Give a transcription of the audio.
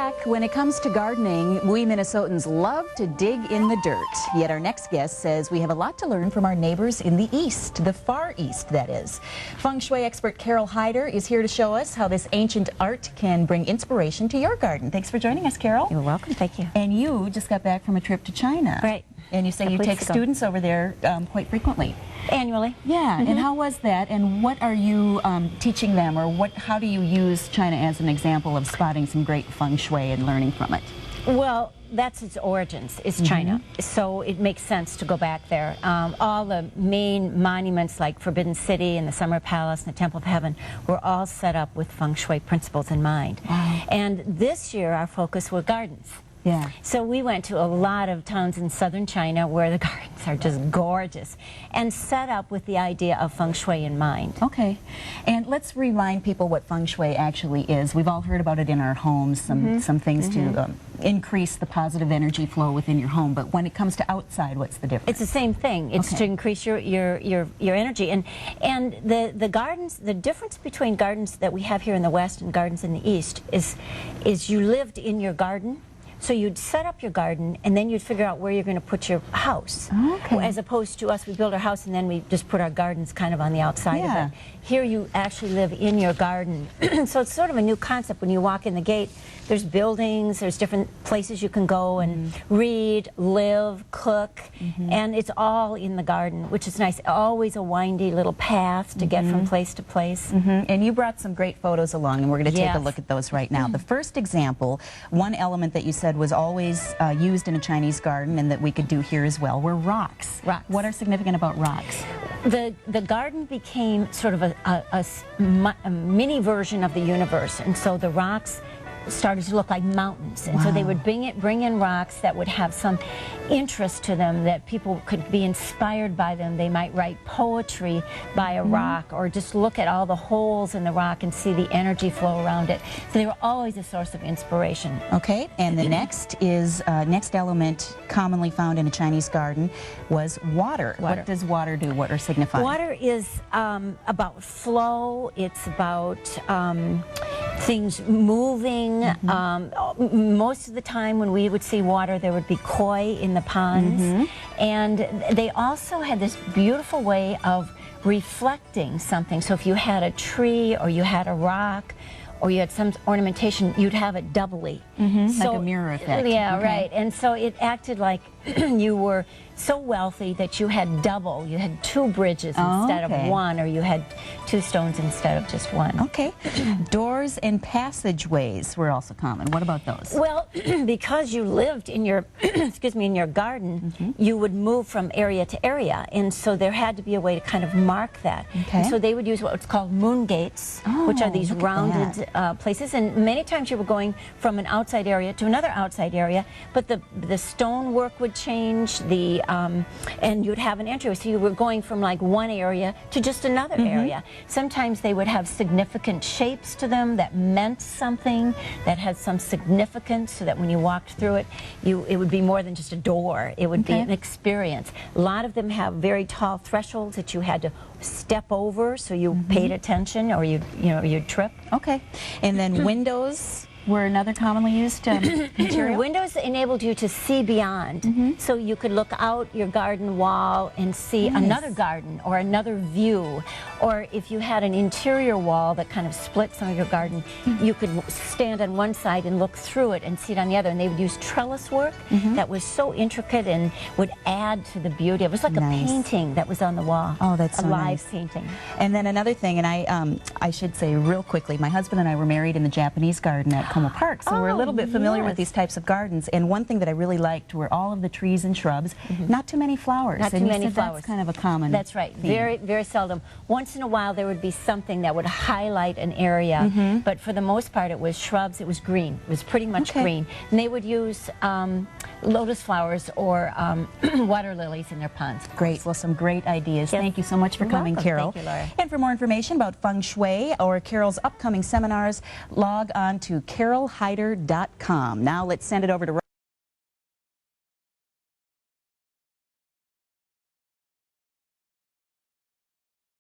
back. When it comes to gardening, we Minnesotans love to dig in the dirt. Yet our next guest says we have a lot to learn from our neighbors in the east, the far east, that is. Feng Shui expert Carole Hyder is here to show us how this ancient art can bring inspiration to your garden. Thanks for joining us, Carole. You're welcome. Thank you. And you just got back from a trip to China. Right. And you say you take students over there quite frequently. Annually. Yeah, and how was that? And what are you teaching them, or how do you use China as an example of spotting some great feng shui and learning from it? Well, that's its origins, is China. So it makes sense to go back there. All the main monuments like Forbidden City and the Summer Palace and the Temple of Heaven were all set up with feng shui principles in mind. Wow. And this year our focus were gardens. Yeah. So we went to a lot of towns in southern China where the gardens are just gorgeous and set up with the idea of feng shui in mind. Okay. And let's remind people what feng shui actually is. We've all heard about it in our homes, some things to increase the positive energy flow within your home. But when it comes to outside, what's the difference? It's the same thing. It's to increase your energy. And the gardens, the difference between gardens that we have here in the West and gardens in the East is you lived in your garden. So you'd set up your garden, and then you'd figure out where you're going to put your house. Okay. As opposed to us, we build our house, and then we just put our gardens kind of on the outside of it. Here you actually live in your garden. So it's sort of a new concept. When you walk in the gate, there's buildings, there's different places you can go and read, live, cook, and it's all in the garden, which is nice. Always a windy little path to get from place to place. And you brought some great photos along, and we're going to take a look at those right now. The first example, one element that you said was always used in a Chinese garden and that we could do here as well, were rocks. What are significant about rocks? The garden became sort of a mini version of the universe, and so the rocks started to look like mountains, and so they would bring in rocks that would have some interest to them, that people could be inspired by them. They might write poetry by a rock, or just look at all the holes in the rock and see the energy flow around it. So they were always a source of inspiration. Okay, and the next element commonly found in a Chinese garden was water. What does water do? What are signified? Water is about flow. It's about things moving. Most of the time when we would see water, there would be koi in the ponds, and they also had this beautiful way of reflecting something. So if you had a tree or you had a rock or you had some ornamentation, you'd have it doubly. Like a mirror effect. Yeah, right. And so it acted like you were so wealthy that you had double. You had two bridges instead of one, or you had two stones instead of just one. Okay. Doors and passageways were also common. What about those? Well, because you lived in your in your garden, you would move from area to area, and so there had to be a way to kind of mark that. And so they would use what's called moon gates, which are these rounded places, and many times you were going from an outside area to another outside area, but the stonework would change, and you'd have an entryway, so you were going from like one area to just another area. Sometimes they would have significant shapes to them that meant something, that had some significance, so that when you walked through it, it would be more than just a door. It would be an experience. A lot of them have very tall thresholds that you had to step over, so you paid attention, or you'd trip. Okay, and then windows were another commonly used material? Windows enabled you to see beyond. So you could look out your garden wall and see another garden or another view. Or if you had an interior wall that kind of split some of your garden, you could stand on one side and look through it and see it on the other. And they would use trellis work that was so intricate and would add to the beauty. It was like a painting that was on the wall. Oh, that's so a live painting. And then another thing, and I should say real quickly, my husband and I were married in the Japanese garden at Como Park, so we're a little bit familiar with these types of gardens. And one thing that I really liked were all of the trees and shrubs, not too many flowers. Not too many flowers. That's kind of a common That's right. theme. Very, very seldom. Once in a while there would be something that would highlight an area, but for the most part it was shrubs. It was green. It was pretty much green. And they would use lotus flowers or water lilies in their ponds. Great. Well, some great ideas. Thank you so much for coming, Carole. Thank you, Laura. And for more information about Feng Shui or Carole's upcoming seminars, log on to CaroleHyder.com. Now let's send it over to